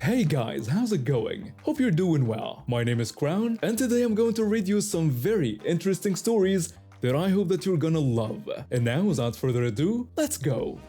Hey guys, how's it going? Hope you're doing well. My name is Crown, and today I'm going to read you some very interesting stories that I hope that you're gonna love. And now, without further ado, let's go!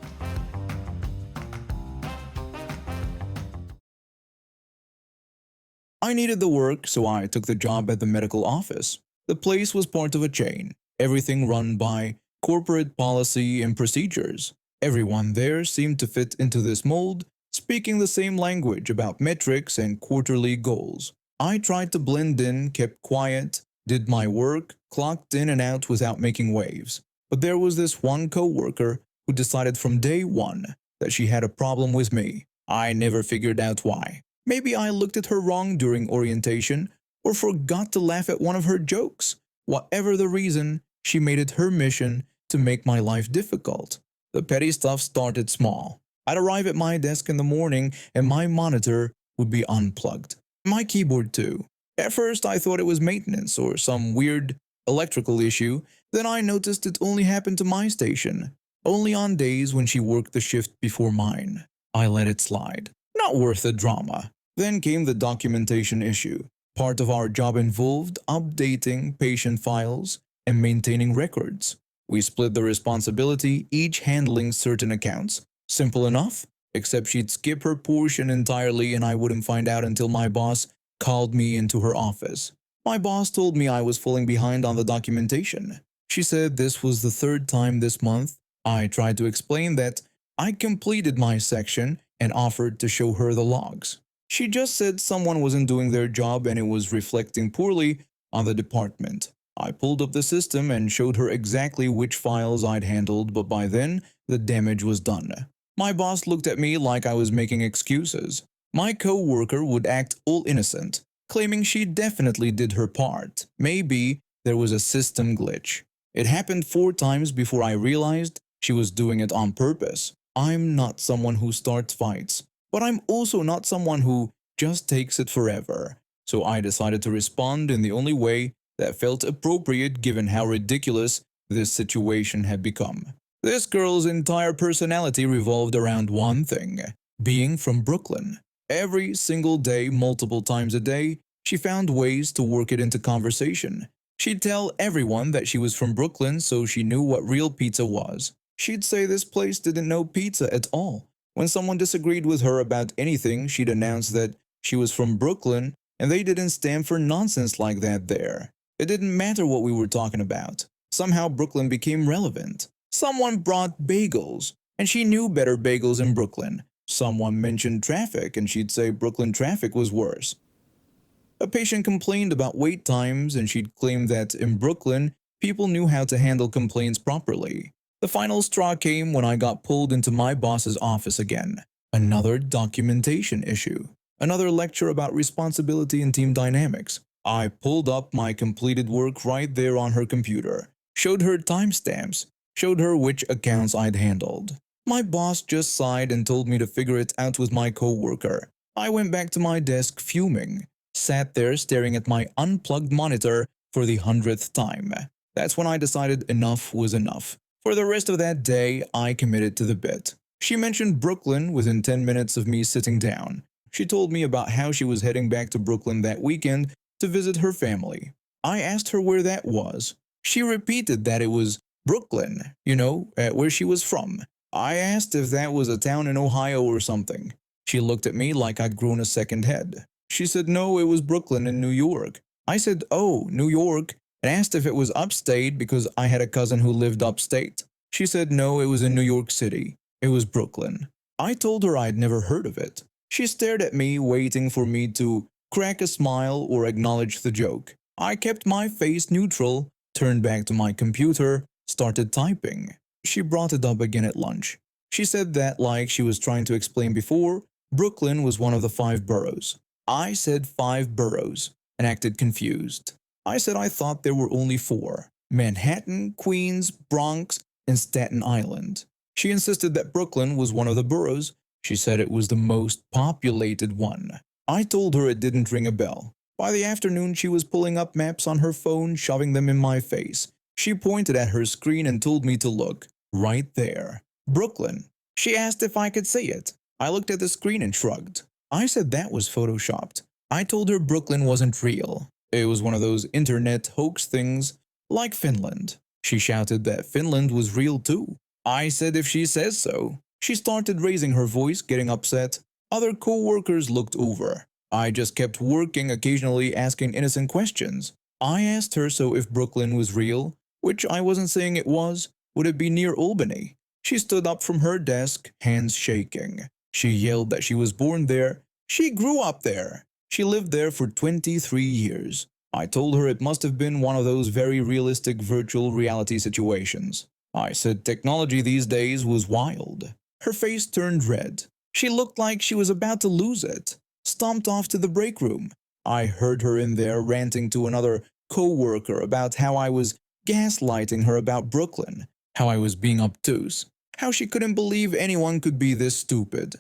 I needed the work, so I took the job at the medical office. The place was part of a chain, everything run by corporate policy and procedures. Everyone there seemed to fit into this mold, speaking the same language about metrics and quarterly goals. I tried to blend in, kept quiet, did my work, clocked in and out without making waves. But there was this one coworker who decided from day one that she had a problem with me. I never figured out why. Maybe I looked at her wrong during orientation or forgot to laugh at one of her jokes. Whatever the reason, she made it her mission to make my life difficult. The petty stuff started small. I'd arrive at my desk in the morning and my monitor would be unplugged. My keyboard too. At first I thought it was maintenance or some weird electrical issue. Then I noticed it only happened to my station. Only on days when she worked the shift before mine. I let it slide. Not worth the drama. Then came the documentation issue. Part of our job involved updating patient files and maintaining records. We split the responsibility, each handling certain accounts. Simple enough, except she'd skip her portion entirely and I wouldn't find out until my boss called me into her office. My boss told me I was falling behind on the documentation. She said this was the third time this month. I tried to explain that I completed my section and offered to show her the logs. She just said someone wasn't doing their job and it was reflecting poorly on the department. I pulled up the system and showed her exactly which files I'd handled, but by then, the damage was done. My boss looked at me like I was making excuses. My co-worker would act all innocent, claiming she definitely did her part. Maybe there was a system glitch. It happened 4 times before I realized she was doing it on purpose. I'm not someone who starts fights, but I'm also not someone who just takes it forever. So I decided to respond in the only way that felt appropriate given how ridiculous this situation had become. This girl's entire personality revolved around one thing: being from Brooklyn. Every single day, multiple times a day, she found ways to work it into conversation. She'd tell everyone that she was from Brooklyn so she knew what real pizza was. She'd say this place didn't know pizza at all. When someone disagreed with her about anything, she'd announce that she was from Brooklyn and they didn't stand for nonsense like that there. It didn't matter what we were talking about. Somehow Brooklyn became relevant. Someone brought bagels, and she knew better bagels in Brooklyn. Someone mentioned traffic, and she'd say Brooklyn traffic was worse. A patient complained about wait times, and she'd claim that in Brooklyn, people knew how to handle complaints properly. The final straw came when I got pulled into my boss's office again. Another documentation issue. Another lecture about responsibility and team dynamics. I pulled up my completed work right there on her computer, showed her timestamps, showed her which accounts I'd handled. My boss just sighed and told me to figure it out with my coworker. I went back to my desk fuming, sat there staring at my unplugged monitor for the 100th time. That's when I decided enough was enough. For the rest of that day, I committed to the bit. She mentioned Brooklyn within 10 minutes of me sitting down. She told me about how she was heading back to Brooklyn that weekend to visit her family. I asked her where that was. She repeated that it was Brooklyn, where she was from. I asked if that was a town in Ohio or something. She looked at me like I'd grown a second head. She said no, it was Brooklyn in New York. I said, oh, New York, and asked if it was upstate because I had a cousin who lived upstate. She said no, it was in New York City. It was Brooklyn. I told her I'd never heard of it. She stared at me, waiting for me to crack a smile or acknowledge the joke. I kept my face neutral, turned back to my computer, started typing. She brought it up again at lunch. She said that, like she was trying to explain before, Brooklyn was one of the 5 boroughs. I said 5 boroughs and acted confused. I said I thought there were only 4: Manhattan, Queens, Bronx, and Staten Island. She insisted that Brooklyn was one of the boroughs. She said it was the most populated one. I told her it didn't ring a bell. By the afternoon, she was pulling up maps on her phone, shoving them in my face. She pointed at her screen and told me to look. Right there. Brooklyn. She asked if I could see it. I looked at the screen and shrugged. I said that was photoshopped. I told her Brooklyn wasn't real. It was one of those internet hoax things like Finland. She shouted that Finland was real too. I said if she says so. She started raising her voice, getting upset. Other co-workers looked over. I just kept working, occasionally asking innocent questions. I asked her so if Brooklyn was real, which I wasn't saying it was, would it be near Albany? She stood up from her desk, hands shaking. She yelled that she was born there. She grew up there. She lived there for 23 years. I told her it must have been one of those very realistic virtual reality situations. I said technology these days was wild. Her face turned red. She looked like she was about to lose it. Stomped off to the break room. I heard her in there ranting to another co-worker about how I was gaslighting her about Brooklyn, how I was being obtuse, how she couldn't believe anyone could be this stupid.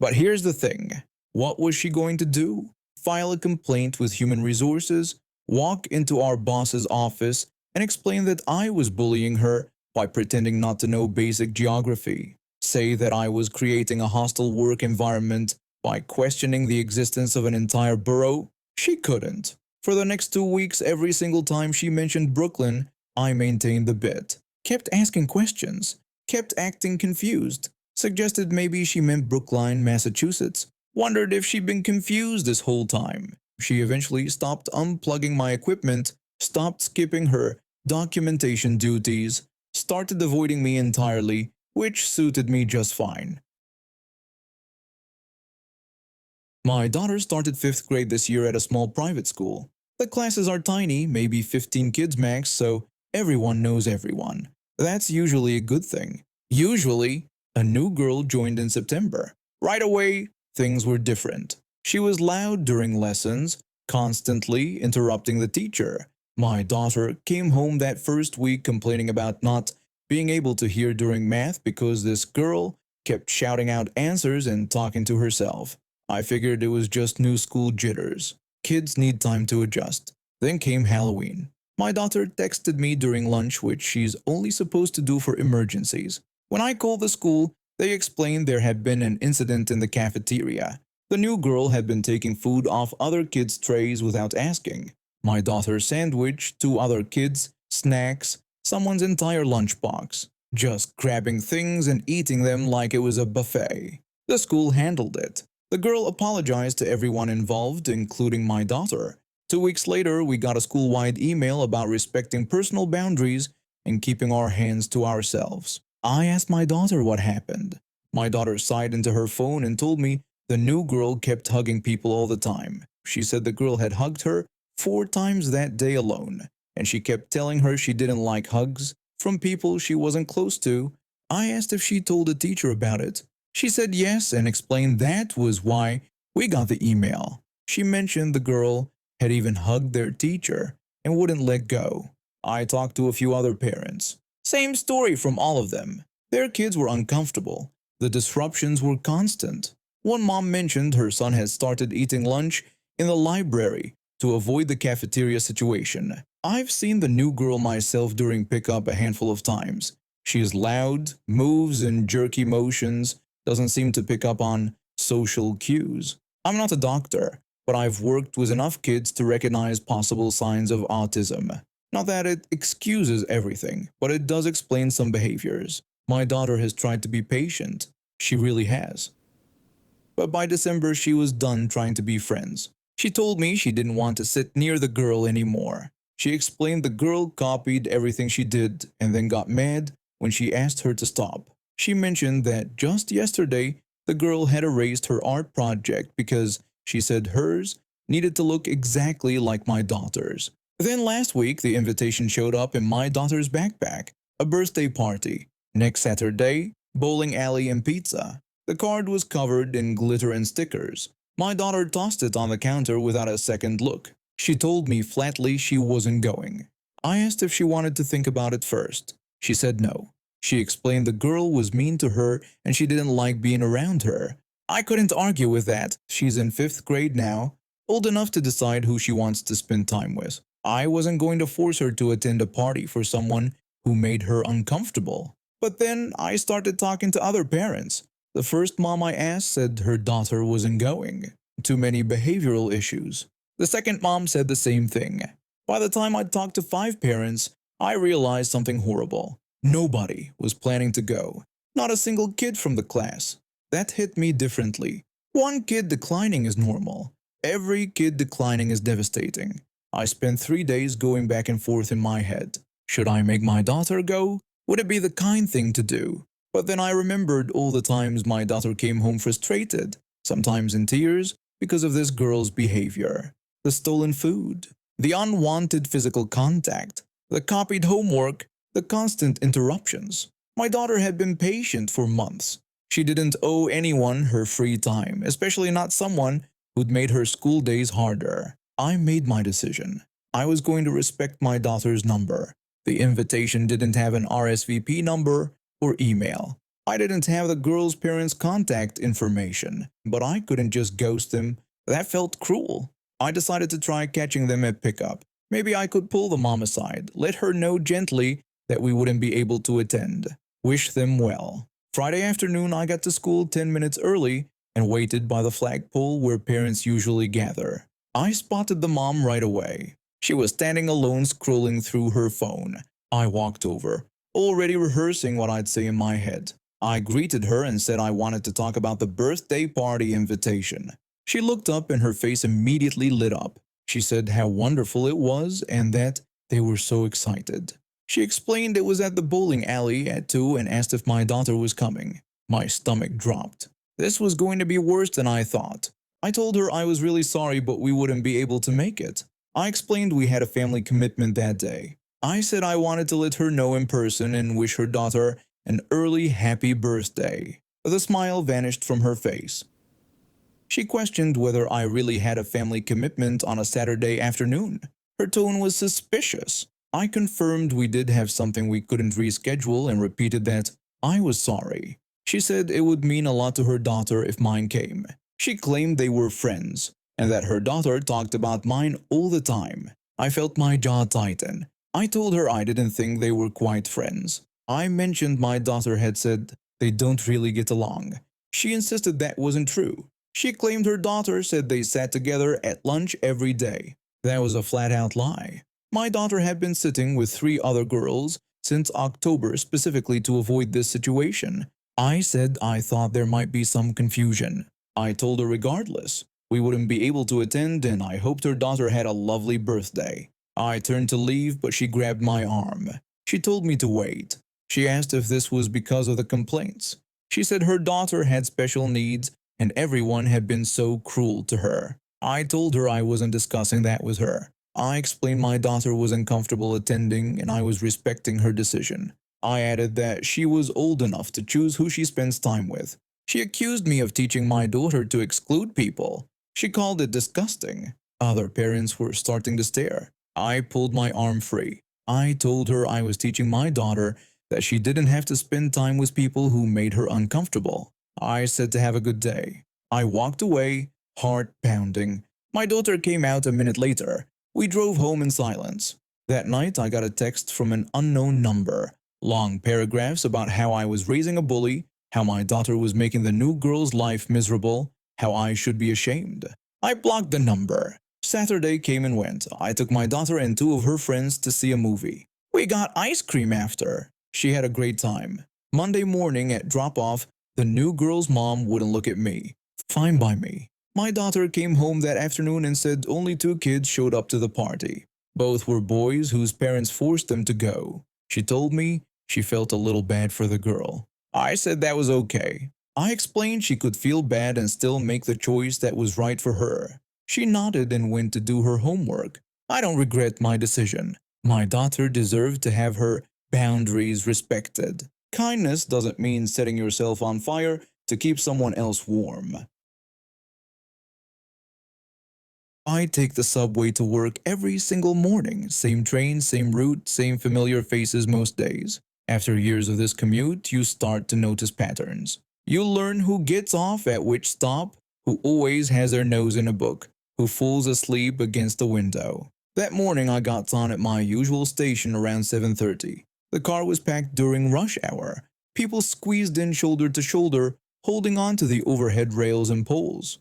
But here's the thing. What was she going to do? File a complaint with human resources, walk into our boss's office, and explain that I was bullying her by pretending not to know basic geography, say that I was creating a hostile work environment by questioning the existence of an entire borough? She couldn't. For the next 2 weeks, every single time she mentioned Brooklyn, I maintained the bit, kept asking questions, kept acting confused, suggested maybe she meant Brookline, Massachusetts, wondered if she'd been confused this whole time. She eventually stopped unplugging my equipment, stopped skipping her documentation duties, started avoiding me entirely, which suited me just fine. My daughter started 5th grade this year at a small private school. The classes are tiny, maybe 15 kids max, so everyone knows everyone. That's usually a good thing. Usually, a new girl joined in September. Right away, things were different. She was loud during lessons, constantly interrupting the teacher. My daughter came home that first week complaining about not being able to hear during math because this girl kept shouting out answers and talking to herself. I figured it was just new school jitters. Kids need time to adjust. Then came Halloween. My daughter texted me during lunch, which she's only supposed to do for emergencies. When I called the school, they explained there had been an incident in the cafeteria. The new girl had been taking food off other kids' trays without asking. My daughter's sandwich, 2 other kids, snacks, someone's entire lunchbox. Just grabbing things and eating them like it was a buffet. The school handled it. The girl apologized to everyone involved, including my daughter. 2 weeks later, we got a school-wide email about respecting personal boundaries and keeping our hands to ourselves. I asked my daughter what happened. My daughter sighed into her phone and told me the new girl kept hugging people all the time. She said the girl had hugged her 4 times that day alone, and she kept telling her she didn't like hugs from people she wasn't close to. I asked if she told the teacher about it. She said yes and explained that was why we got the email. She mentioned the girl had even hugged their teacher and wouldn't let go. I talked to a few other parents. Same story from all of them. Their kids were uncomfortable. The disruptions were constant. One mom mentioned her son had started eating lunch in the library to avoid the cafeteria situation. I've seen the new girl myself during pickup a handful of times. She is loud, moves in jerky motions, doesn't seem to pick up on social cues. I'm not a doctor, but I've worked with enough kids to recognize possible signs of autism. Not that it excuses everything, but it does explain some behaviors. My daughter has tried to be patient. She really has. But by December, she was done trying to be friends. She told me she didn't want to sit near the girl anymore. She explained the girl copied everything she did and then got mad when she asked her to stop. She mentioned that just yesterday, the girl had erased her art project because she said hers needed to look exactly like my daughter's. Then last week, the invitation showed up in my daughter's backpack, a birthday party. Next Saturday, bowling alley and pizza. The card was covered in glitter and stickers. My daughter tossed it on the counter without a second look. She told me flatly she wasn't going. I asked if she wanted to think about it first. She said no. She explained the girl was mean to her and she didn't like being around her. I couldn't argue with that. She's in 5th grade now, old enough to decide who she wants to spend time with. I wasn't going to force her to attend a party for someone who made her uncomfortable. But then I started talking to other parents. The first mom I asked said her daughter wasn't going. Too many behavioral issues. The second mom said the same thing. By the time I'd talked to 5 parents, I realized something horrible. Nobody was planning to go. Not a single kid from the class. That hit me differently. One kid declining is normal. Every kid declining is devastating. I spent 3 days going back and forth in my head. Should I make my daughter go? Would it be the kind thing to do? But then I remembered all the times my daughter came home frustrated, sometimes in tears, because of this girl's behavior. The stolen food, the unwanted physical contact, the copied homework, the constant interruptions. My daughter had been patient for months. She didn't owe anyone her free time, especially not someone who'd made her school days harder. I made my decision. I was going to respect my daughter's number. The invitation didn't have an RSVP number or email. I didn't have the girl's parents' contact information, but I couldn't just ghost them. That felt cruel. I decided to try catching them at pickup. Maybe I could pull the mom aside, let her know gently that we wouldn't be able to attend. Wish them well. Friday afternoon, I got to school 10 minutes early and waited by the flagpole where parents usually gather. I spotted the mom right away. She was standing alone scrolling through her phone. I walked over, already rehearsing what I'd say in my head. I greeted her and said I wanted to talk about the birthday party invitation. She looked up and her face immediately lit up. She said how wonderful it was and that they were so excited. She explained it was at the bowling alley at 2 and asked if my daughter was coming. My stomach dropped. This was going to be worse than I thought. I told her I was really sorry but we wouldn't be able to make it. I explained we had a family commitment that day. I said I wanted to let her know in person and wish her daughter an early happy birthday. The smile vanished from her face. She questioned whether I really had a family commitment on a Saturday afternoon. Her tone was suspicious. I confirmed we did have something we couldn't reschedule and repeated that I was sorry. She said it would mean a lot to her daughter if mine came. She claimed they were friends and that her daughter talked about mine all the time. I felt my jaw tighten. I told her I didn't think they were quite friends. I mentioned my daughter had said they don't really get along. She insisted that wasn't true. She claimed her daughter said they sat together at lunch every day. That was a flat-out lie. My daughter had been sitting with 3 other girls since October specifically to avoid this situation. I said I thought there might be some confusion. I told her regardless, we wouldn't be able to attend and I hoped her daughter had a lovely birthday. I turned to leave but she grabbed my arm. She told me to wait. She asked if this was because of the complaints. She said her daughter had special needs and everyone had been so cruel to her. I told her I wasn't discussing that with her. I explained my daughter was uncomfortable attending and I was respecting her decision. I added that she was old enough to choose who she spends time with. She accused me of teaching my daughter to exclude people. She called it disgusting. Other parents were starting to stare. I pulled my arm free. I told her I was teaching my daughter that she didn't have to spend time with people who made her uncomfortable. I said to have a good day. I walked away, heart pounding. My daughter came out a minute later. We drove home in silence. That night I got a text from an unknown number. Long paragraphs about how I was raising a bully, how my daughter was making the new girl's life miserable, how I should be ashamed. I blocked the number. Saturday came and went. I took my daughter and 2 of her friends to see a movie. We got ice cream after. She had a great time. Monday morning at drop-off, the new girl's mom wouldn't look at me. Fine by me. My daughter came home that afternoon and said only 2 kids showed up to the party. Both were boys whose parents forced them to go. She told me she felt a little bad for the girl. I said that was okay. I explained she could feel bad and still make the choice that was right for her. She nodded and went to do her homework. I don't regret my decision. My daughter deserved to have her boundaries respected. Kindness doesn't mean setting yourself on fire to keep someone else warm. I take the subway to work every single morning. Same train, same route, same familiar faces most days. After years of this commute, you start to notice patterns. You learn who gets off at which stop, who always has their nose in a book, who falls asleep against the window. That morning I got on at my usual station around 7:30. The car was packed during rush hour. People squeezed in shoulder to shoulder, holding on to the overhead rails and poles.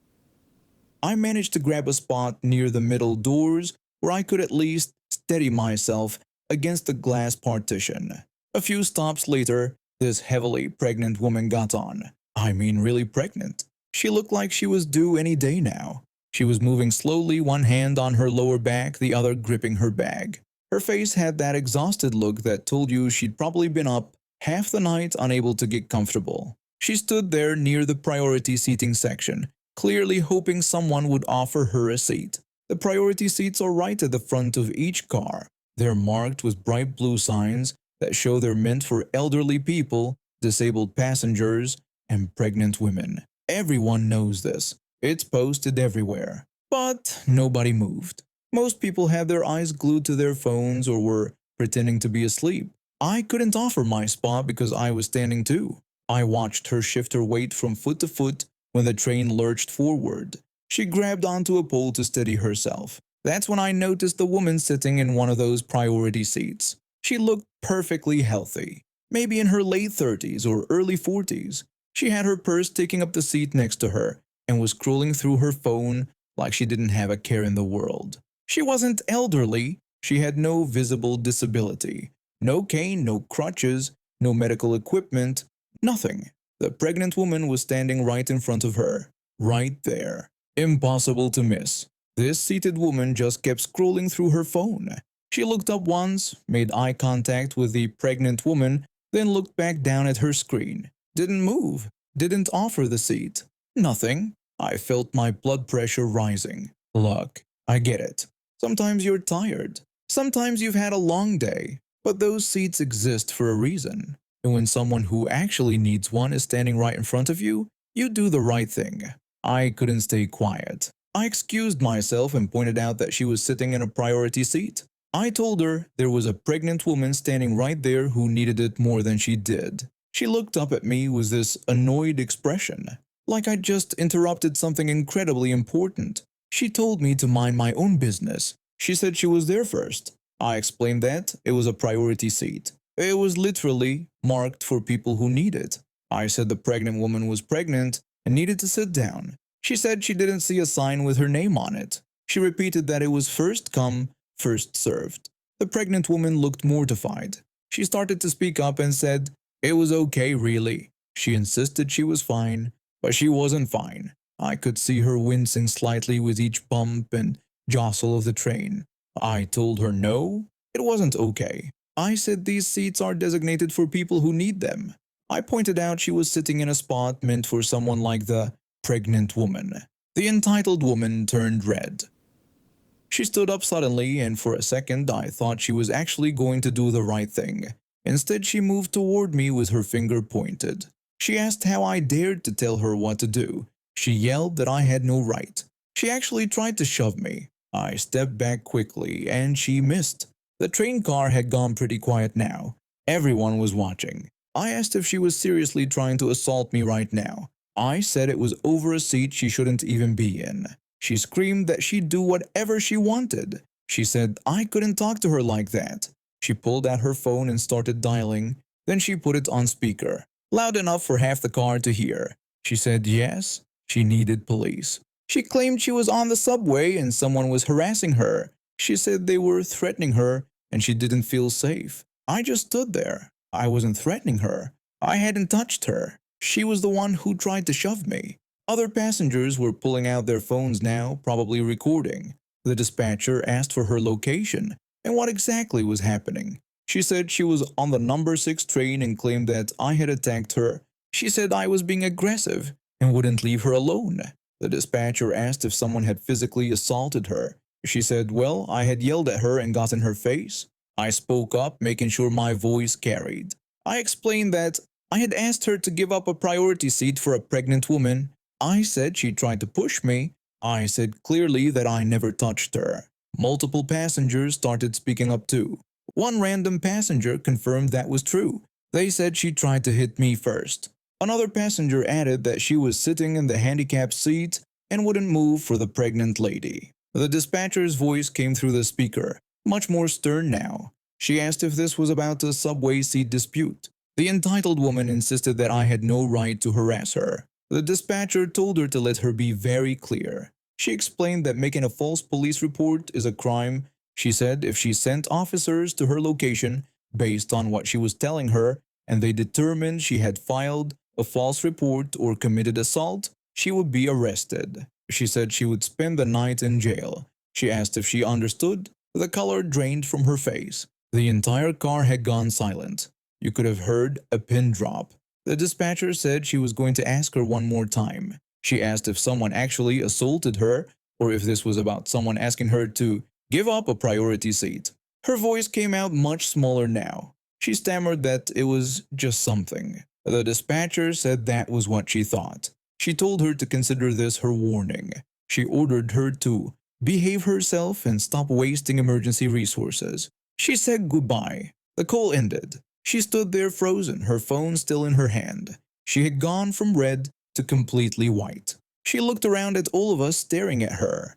I managed to grab a spot near the middle doors where I could at least steady myself against the glass partition. A few stops later, this heavily pregnant woman got on. I mean, really pregnant. She looked like she was due any day now. She was moving slowly, one hand on her lower back, the other gripping her bag. Her face had that exhausted look that told you she'd probably been up half the night unable to get comfortable. She stood there near the priority seating section, clearly hoping someone would offer her a seat. The priority seats are right at the front of each car. They're marked with bright blue signs that show they're meant for elderly people, disabled passengers, and pregnant women. Everyone knows this. It's posted everywhere. But nobody moved. Most people had their eyes glued to their phones or were pretending to be asleep. I couldn't offer my spot because I was standing too. I watched her shift her weight from foot to foot when the train lurched forward. She grabbed onto a pole to steady herself. That's when I noticed the woman sitting in one of those priority seats. She looked perfectly healthy, maybe in her late 30s or early 40s. She had her purse taking up the seat next to her and was scrolling through her phone like she didn't have a care in the world. She wasn't elderly. She had no visible disability. No cane, no crutches, no medical equipment, nothing. The pregnant woman was standing right in front of her, right there. Impossible to miss. This seated woman just kept scrolling through her phone. She looked up once, made eye contact with the pregnant woman, then looked back down at her screen. Didn't move, didn't offer the seat. Nothing. I felt my blood pressure rising. Look, I get it. Sometimes you're tired. Sometimes you've had a long day. But those seats exist for a reason. And when someone who actually needs one is standing right in front of you, you do the right thing. I couldn't stay quiet. I excused myself and pointed out that she was sitting in a priority seat. I told her there was a pregnant woman standing right there who needed it more than she did. She looked up at me with this annoyed expression, like I'd just interrupted something incredibly important. She told me to mind my own business. She said she was there first. I explained that it was a priority seat. It was literally marked for people who need it. I said the pregnant woman was pregnant and needed to sit down. She said she didn't see a sign with her name on it. She repeated that it was first come, first served. The pregnant woman looked mortified. She started to speak up and said, "It was okay, really." She insisted she was fine, but she wasn't fine. I could see her wincing slightly with each bump and jostle of the train. I told her no, it wasn't okay. I said these seats are designated for people who need them. I pointed out she was sitting in a spot meant for someone like the pregnant woman. The entitled woman turned red. She stood up suddenly, and for a second I thought she was actually going to do the right thing. Instead, she moved toward me with her finger pointed. She asked how I dared to tell her what to do. She yelled that I had no right. She actually tried to shove me. I stepped back quickly, and she missed. The train car had gone pretty quiet now. Everyone was watching. I asked if she was seriously trying to assault me right now. I said it was over a seat she shouldn't even be in. She screamed that she'd do whatever she wanted. She said I couldn't talk to her like that. She pulled out her phone and started dialing. Then she put it on speaker, loud enough for half the car to hear. She said yes, she needed police. She claimed she was on the subway and someone was harassing her. She said they were threatening her and she didn't feel safe. I just stood there. I wasn't threatening her. I hadn't touched her. She was the one who tried to shove me. Other passengers were pulling out their phones now, probably recording. The dispatcher asked for her location and what exactly was happening. She said she was on the number 6 train and claimed that I had attacked her. She said I was being aggressive and wouldn't leave her alone. The dispatcher asked if someone had physically assaulted her. She said, well, I had yelled at her and got in her face. I spoke up, making sure my voice carried. I explained that I had asked her to give up a priority seat for a pregnant woman. I said she tried to push me. I said clearly that I never touched her. Multiple passengers started speaking up too. One random passenger confirmed that was true. They said she tried to hit me first. Another passenger added that she was sitting in the handicapped seat and wouldn't move for the pregnant lady. The dispatcher's voice came through the speaker, much more stern now. She asked if this was about a subway seat dispute. The entitled woman insisted that I had no right to harass her. The dispatcher told her to let her be very clear. She explained that making a false police report is a crime. She said if she sent officers to her location based on what she was telling her and they determined she had filed a false report or committed assault, she would be arrested. She said she would spend the night in jail. She asked if she understood. The color drained from her face. The entire car had gone silent. You could have heard a pin drop. The dispatcher said she was going to ask her one more time. She asked if someone actually assaulted her or if this was about someone asking her to give up a priority seat. Her voice came out much smaller now. She stammered that it was just something. The dispatcher said that was what she thought. She told her to consider this her warning. She ordered her to behave herself and stop wasting emergency resources. She said goodbye. The call ended. She stood there frozen, her phone still in her hand. She had gone from red to completely white. She looked around at all of us staring at her.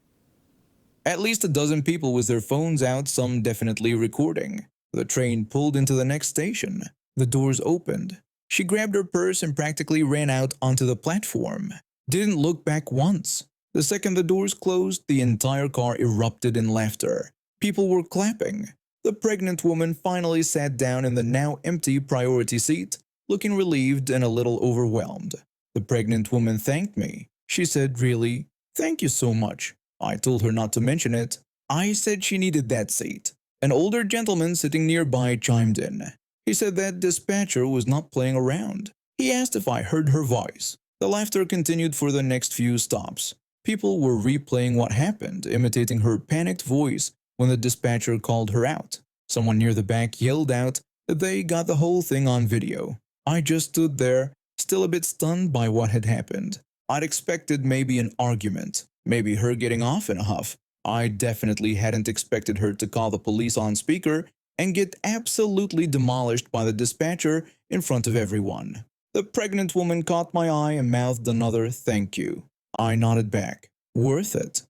At least a dozen people with their phones out, some definitely recording. The train pulled into the next station. The doors opened. She grabbed her purse and practically ran out onto the platform. Didn't look back once. The second the doors closed, the entire car erupted in laughter. People were clapping. The pregnant woman finally sat down in the now empty priority seat, looking relieved and a little overwhelmed. The pregnant woman thanked me. She said, "Really? Thank you so much." I told her not to mention it. I said she needed that seat. An older gentleman sitting nearby chimed in. He said that dispatcher was not playing around. He asked if I heard her voice. The laughter continued for the next few stops. People were replaying what happened, imitating her panicked voice when the dispatcher called her out. Someone near the back yelled out that they got the whole thing on video. I just stood there, still a bit stunned by what had happened. I'd expected maybe an argument, maybe her getting off in a huff. I definitely hadn't expected her to call the police on speaker and get absolutely demolished by the dispatcher in front of everyone. The pregnant woman caught my eye and mouthed another "thank you." I nodded back. Worth it.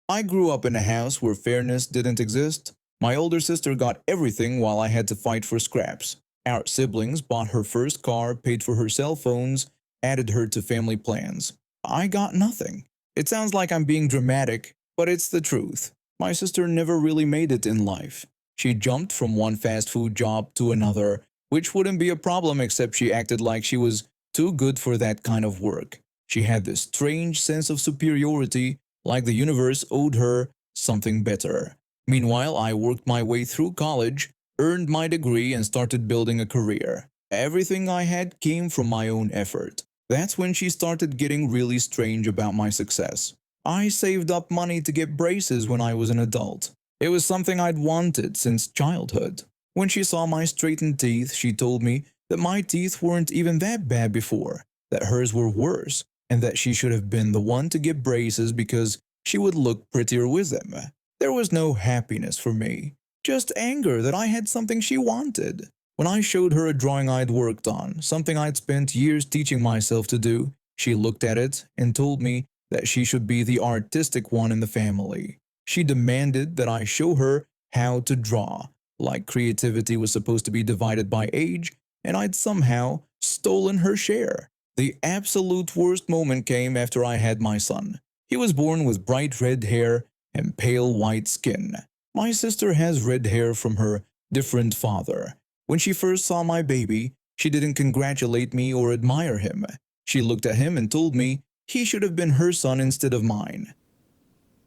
I grew up in a house where fairness didn't exist. My older sister got everything while I had to fight for scraps. Our siblings bought her first car, paid for her cell phones, added her to family plans. I got nothing. It sounds like I'm being dramatic, but it's the truth. My sister never really made it in life. She jumped from one fast food job to another, which wouldn't be a problem except she acted like she was too good for that kind of work. She had this strange sense of superiority, like the universe owed her something better. Meanwhile, I worked my way through college, earned my degree, and started building a career. Everything I had came from my own effort. That's when she started getting really strange about my success. I saved up money to get braces when I was an adult. It was something I'd wanted since childhood. When she saw my straightened teeth, she told me that my teeth weren't even that bad before, that hers were worse, and that she should have been the one to get braces because she would look prettier with them. There was no happiness for me, just anger that I had something she wanted. When I showed her a drawing I'd worked on, something I'd spent years teaching myself to do, she looked at it and told me that she should be the artistic one in the family. She demanded that I show her how to draw, like creativity was supposed to be divided by age, and I'd somehow stolen her share. The absolute worst moment came after I had my son. He was born with bright red hair and pale white skin. My sister has red hair from her different father. When she first saw my baby, she didn't congratulate me or admire him. She looked at him and told me he should have been her son instead of mine.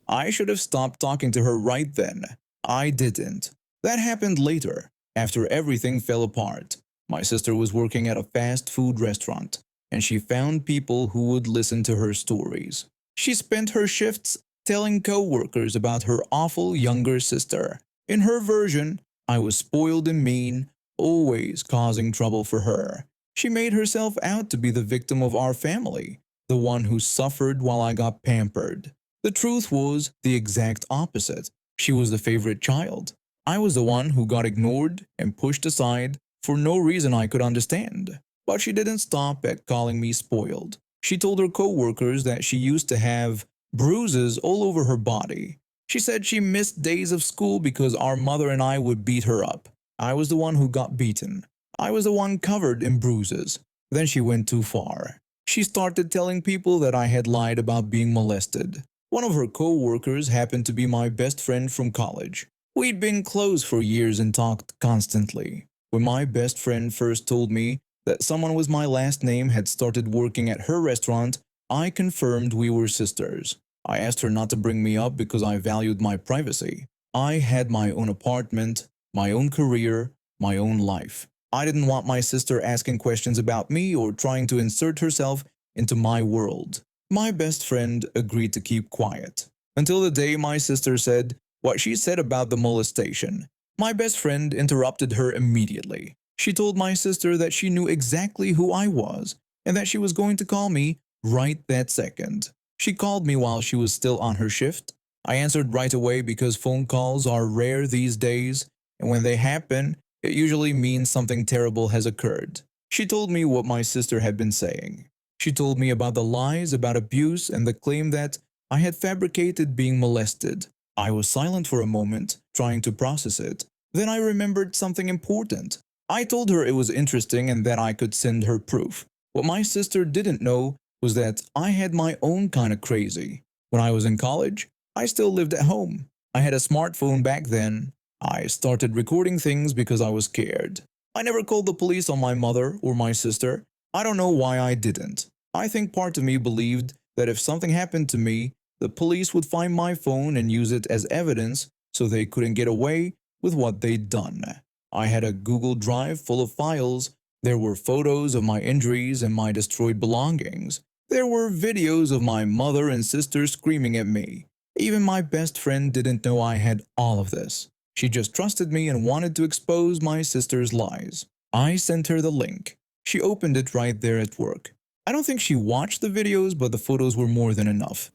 I should have stopped talking to her right then. I didn't. That happened later, after everything fell apart. My sister was working at a fast food restaurant, and she found people who would listen to her stories. She spent her shifts telling co-workers about her awful younger sister. In her version, I was spoiled and mean, always causing trouble for her. She made herself out to be the victim of our family, the one who suffered while I got pampered. The truth was the exact opposite. She was the favorite child. I was the one who got ignored and pushed aside for no reason I could understand. But she didn't stop at calling me spoiled. She told her co-workers that she used to have bruises all over her body. She said she missed days of school because our mother and I would beat her up. I was the one who got beaten. I was the one covered in bruises. Then she went too far. She started telling people that I had lied about being molested. One of her co-workers happened to be my best friend from college. We'd been close for years and talked constantly. When my best friend first told me that someone with my last name had started working at her restaurant, I confirmed we were sisters. I asked her not to bring me up because I valued my privacy. I had my own apartment, my own career, my own life. I didn't want my sister asking questions about me or trying to insert herself into my world. My best friend agreed to keep quiet until the day my sister said what she said about the molestation. My best friend interrupted her immediately. She told my sister that she knew exactly who I was and that she was going to call me right that second. She called me while she was still on her shift. I answered right away because phone calls are rare these days, and when they happen, it usually means something terrible has occurred. She told me what my sister had been saying. She told me about the lies about abuse and the claim that I had fabricated being molested. I was silent for a moment, trying to process it. Then I remembered something important. I told her it was interesting and that I could send her proof. What my sister didn't know was that I had my own kind of crazy. When I was in college, I still lived at home. I had a smartphone back then. I started recording things because I was scared. I never called the police on my mother or my sister. I don't know why I didn't. I think part of me believed that if something happened to me, the police would find my phone and use it as evidence so they couldn't get away with what they'd done. I had a Google Drive full of files. There were photos of my injuries and my destroyed belongings. There were videos of my mother and sister screaming at me. Even my best friend didn't know I had all of this. She just trusted me and wanted to expose my sister's lies. I sent her the link. She opened it right there at work. I don't think she watched the videos, but the photos were more than enough.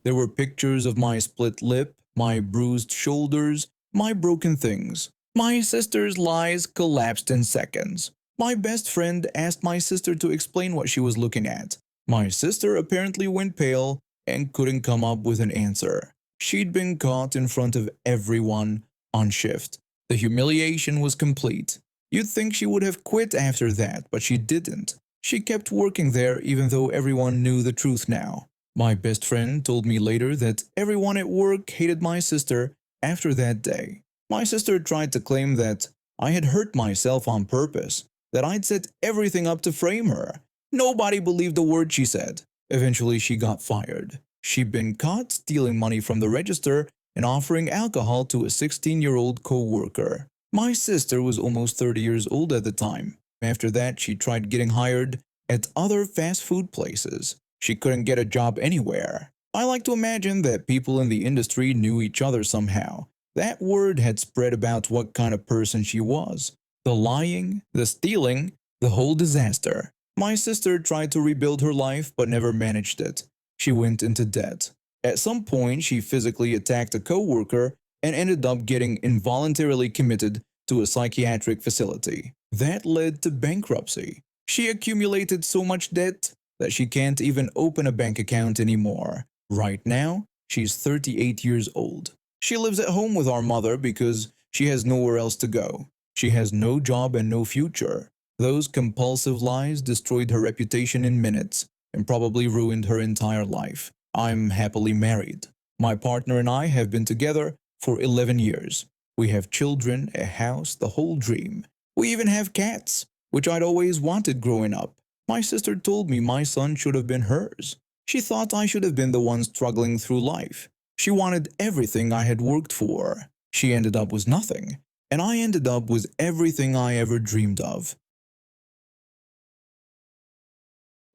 There were pictures of my split lip, my bruised shoulders, my broken things. My sister's lies collapsed in seconds. My best friend asked my sister to explain what she was looking at. My sister apparently went pale and couldn't come up with an answer. She'd been caught in front of everyone on shift. The humiliation was complete. You'd think she would have quit after that, but she didn't. She kept working there even though everyone knew the truth now. My best friend told me later that everyone at work hated my sister after that day. My sister tried to claim that I had hurt myself on purpose, that I'd set everything up to frame her. Nobody believed a word she said. Eventually, she got fired. She'd been caught stealing money from the register and offering alcohol to a 16-year-old co-worker. My sister was almost 30 years old at the time. After that, she tried getting hired at other fast food places. She couldn't get a job anywhere. I like to imagine that people in the industry knew each other somehow. That word had spread about what kind of person she was. The lying, the stealing, the whole disaster. My sister tried to rebuild her life but never managed it. She went into debt. At some point, she physically attacked a coworker and ended up getting involuntarily committed to a psychiatric facility. That led to bankruptcy. She accumulated so much debt that she can't even open a bank account anymore. Right now, she's 38 years old. She lives at home with our mother because she has nowhere else to go. She has no job and no future. Those compulsive lies destroyed her reputation in minutes and probably ruined her entire life. I'm happily married. My partner and I have been together for 11 years. We have children, a house, the whole dream. We even have cats, which I'd always wanted growing up. My sister told me my son should have been hers. She thought I should have been the one struggling through life. She wanted everything I had worked for. She ended up with nothing, and I ended up with everything I ever dreamed of.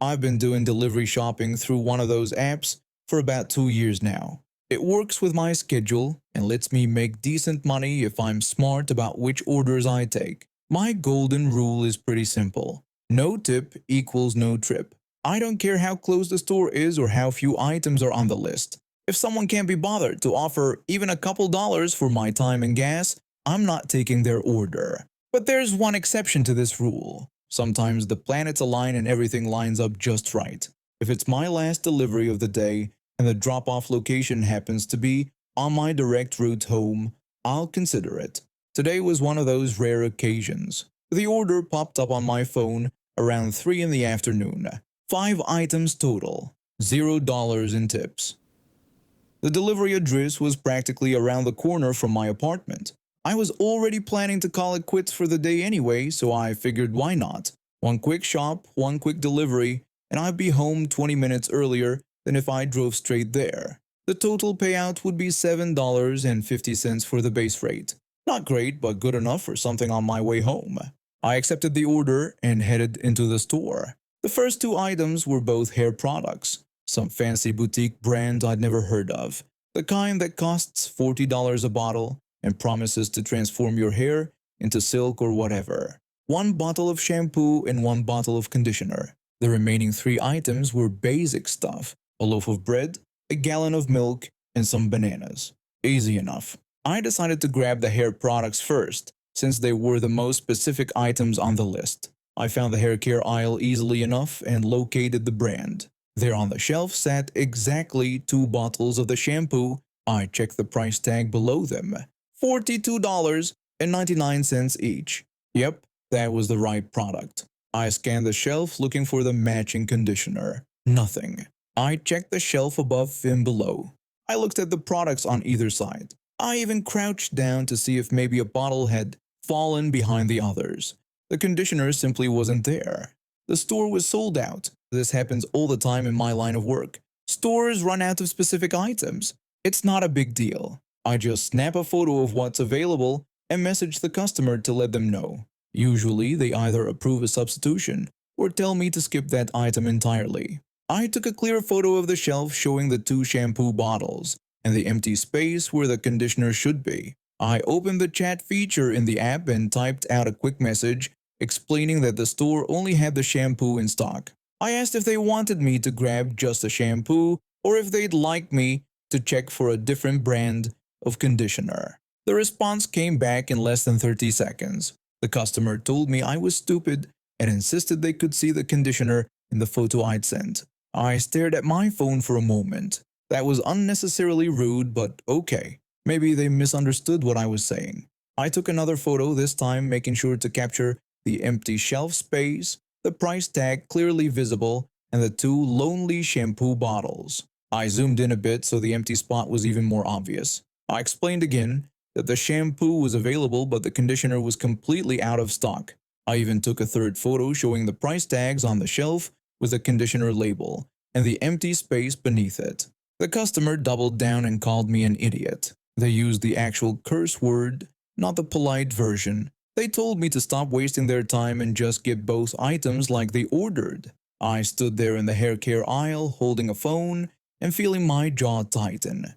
I've been doing delivery shopping through one of those apps for about 2 years now. It works with my schedule and lets me make decent money if I'm smart about which orders I take. My golden rule is pretty simple. No tip equals no trip. I don't care how close the store is or how few items are on the list. If someone can't be bothered to offer even a couple dollars for my time and gas, I'm not taking their order. But there's one exception to this rule. Sometimes the planets align and everything lines up just right. If it's my last delivery of the day and the drop-off location happens to be on my direct route home, I'll consider it. Today was one of those rare occasions. The order popped up on my phone around 3 in the afternoon. 5 items total, $0 in tips. The delivery address was practically around the corner from my apartment. I was already planning to call it quits for the day anyway, so I figured why not? One quick shop, one quick delivery, and I'd be home 20 minutes earlier than if I drove straight there. The total payout would be $7.50 for the base rate. Not great, but good enough for something on my way home. I accepted the order and headed into the store. The first 2 items were both hair products, some fancy boutique brand I'd never heard of, the kind that costs $40 a bottle and promises to transform your hair into silk or whatever. 1 bottle of shampoo and 1 bottle of conditioner. The remaining 3 items were basic stuff, a loaf of bread, a gallon of milk, and some bananas. Easy enough. I decided to grab the hair products first, since they were the most specific items on the list. I found the hair care aisle easily enough and located the brand. There on the shelf sat exactly 2 bottles of the shampoo. I checked the price tag below them. $42.99 each. Yep, that was the right product. I scanned the shelf looking for the matching conditioner. Nothing. I checked the shelf above and below. I looked at the products on either side. I even crouched down to see if maybe a bottle had fallen behind the others. The conditioner simply wasn't there. The store was sold out. This happens all the time in my line of work. Stores run out of specific items. It's not a big deal. I just snap a photo of what's available and message the customer to let them know. Usually, they either approve a substitution or tell me to skip that item entirely. I took a clear photo of the shelf showing the 2 shampoo bottles and the empty space where the conditioner should be. I opened the chat feature in the app and typed out a quick message explaining that the store only had the shampoo in stock. I asked if they wanted me to grab just the shampoo or if they'd like me to check for a different brand of conditioner. The response came back in less than 30 seconds. The customer told me I was stupid and insisted they could see the conditioner in the photo I'd sent. I stared at my phone for a moment. That was unnecessarily rude, but okay. Maybe they misunderstood what I was saying. I took another photo, this time making sure to capture the empty shelf space, the price tag clearly visible, and the 2 lonely shampoo bottles. I zoomed in a bit so the empty spot was even more obvious. I explained again that the shampoo was available but the conditioner was completely out of stock. I even took a third photo showing the price tags on the shelf with the conditioner label and the empty space beneath it. The customer doubled down and called me an idiot. They used the actual curse word, not the polite version. They told me to stop wasting their time and just get both items like they ordered. I stood there in the hair care aisle holding a phone and feeling my jaw tighten.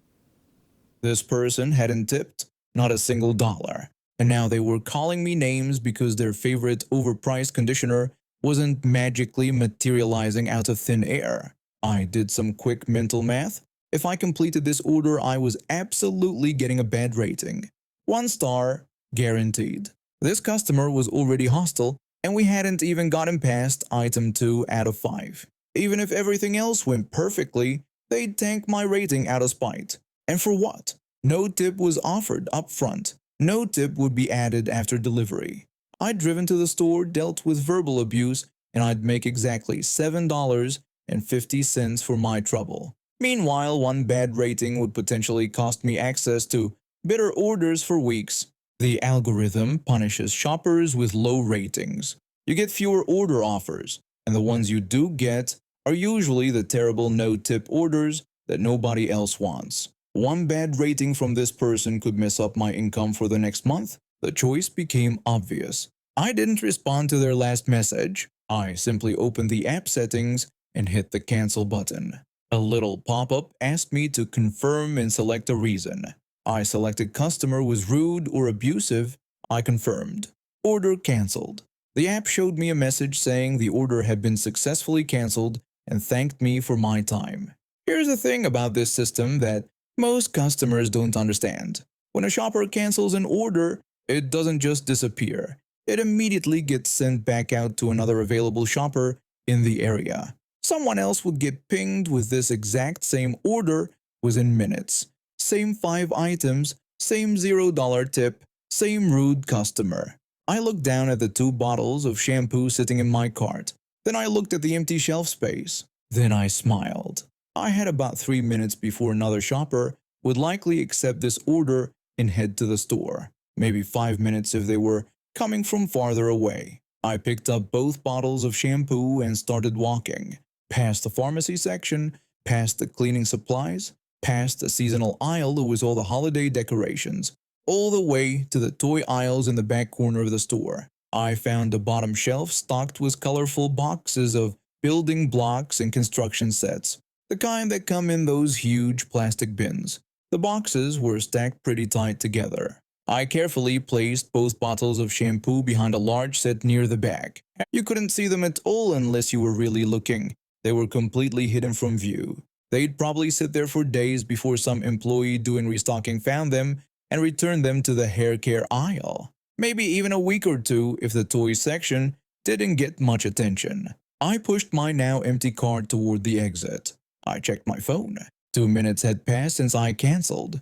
This person hadn't tipped, not a single dollar, and now they were calling me names because their favorite overpriced conditioner wasn't magically materializing out of thin air. I did some quick mental math. If I completed this order, I was absolutely getting a bad rating. 1 star, guaranteed. This customer was already hostile, and we hadn't even gotten past item 2 out of 5. Even if everything else went perfectly, they'd tank my rating out of spite. And for what? No tip was offered up front. No tip would be added after delivery. I'd driven to the store, dealt with verbal abuse, and I'd make exactly $7.50 for my trouble. Meanwhile, 1 bad rating would potentially cost me access to better orders for weeks. The algorithm punishes shoppers with low ratings. You get fewer order offers, and the ones you do get are usually the terrible no-tip orders that nobody else wants. 1 bad rating from this person could mess up my income for the next month. The choice became obvious. I didn't respond to their last message. I simply opened the app settings and hit the cancel button. A little pop-up asked me to confirm and select a reason. I selected customer was rude or abusive. I confirmed. Order cancelled. The app showed me a message saying the order had been successfully cancelled and thanked me for my time. Here's the thing about this system that most customers don't understand. When a shopper cancels an order, it doesn't just disappear. It immediately gets sent back out to another available shopper in the area. Someone else would get pinged with this exact same order within minutes. Same 5 items, same $0 tip, same rude customer. I looked down at the 2 bottles of shampoo sitting in my cart. Then I looked at the empty shelf space. Then I smiled. I had about 3 minutes before another shopper would likely accept this order and head to the store. Maybe 5 minutes if they were coming from farther away. I picked up both bottles of shampoo and started walking. Past the pharmacy section, past the cleaning supplies, past the seasonal aisle with all the holiday decorations, all the way to the toy aisles in the back corner of the store. I found the bottom shelf stocked with colorful boxes of building blocks and construction sets, the kind that come in those huge plastic bins. The boxes were stacked pretty tight together. I carefully placed both bottles of shampoo behind a large set near the back. You couldn't see them at all unless you were really looking. They were completely hidden from view. They'd probably sit there for days before some employee doing restocking found them and returned them to the hair care aisle. Maybe even a week or two if the toy section didn't get much attention. I pushed my now empty cart toward the exit. I checked my phone. 2 minutes had passed since I canceled.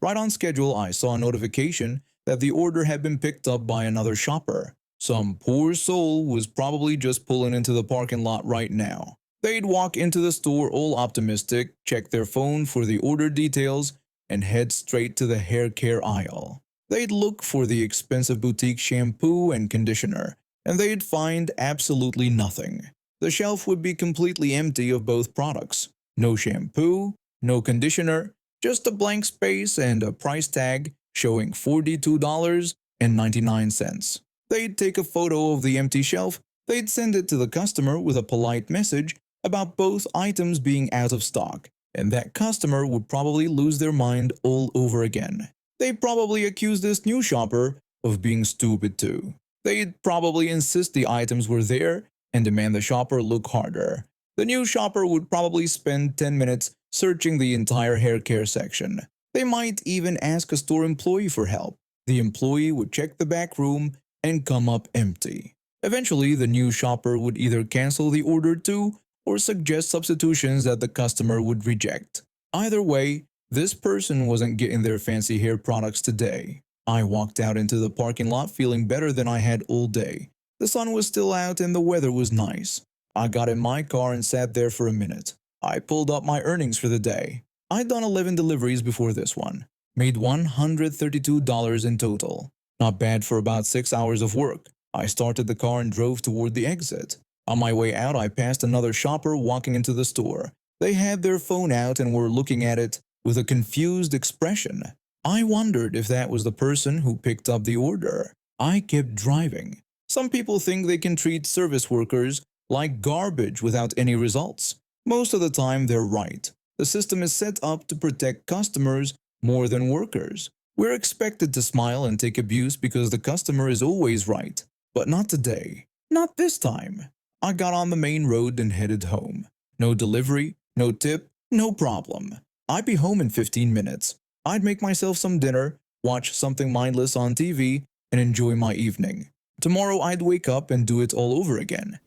Right on schedule, I saw a notification that the order had been picked up by another shopper. Some poor soul was probably just pulling into the parking lot right now. They'd walk into the store all optimistic, check their phone for the order details, and head straight to the hair care aisle. They'd look for the expensive boutique shampoo and conditioner, and they'd find absolutely nothing. The shelf would be completely empty of both products. No shampoo, no conditioner, just a blank space and a price tag showing $42.99. They'd take a photo of the empty shelf, they'd send it to the customer with a polite message about both items being out of stock, and that customer would probably lose their mind all over again. They'd probably accuse this new shopper of being stupid too. They'd probably insist the items were there and demand the shopper look harder. The new shopper would probably spend 10 minutes searching the entire hair care section. They might even ask a store employee for help. The employee would check the back room and come up empty. Eventually, the new shopper would either cancel the order too or suggest substitutions that the customer would reject. Either way, this person wasn't getting their fancy hair products today. I walked out into the parking lot feeling better than I had all day. The sun was still out and the weather was nice. I got in my car and sat there for a minute. I pulled up my earnings for the day. I'd done 11 deliveries before this one. Made $132 in total. Not bad for about 6 hours of work. I started the car and drove toward the exit. On my way out, I passed another shopper walking into the store. They had their phone out and were looking at it with a confused expression. I wondered if that was the person who picked up the order. I kept driving. Some people think they can treat service workers like garbage without any results. Most of the time, they're right. The system is set up to protect customers more than workers. We're expected to smile and take abuse because the customer is always right. But not today. Not this time. I got on the main road and headed home. No delivery, no tip, no problem. I'd be home in 15 minutes. I'd make myself some dinner, watch something mindless on TV, and enjoy my evening. Tomorrow I'd wake up and do it all over again.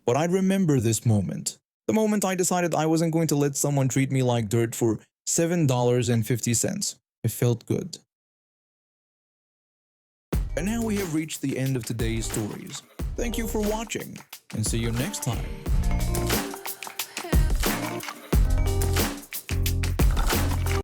But I'd remember this moment. The moment I decided I wasn't going to let someone treat me like dirt for $7.50. It felt good. And now we have reached the end of today's stories. Thank you for watching, and see you next time.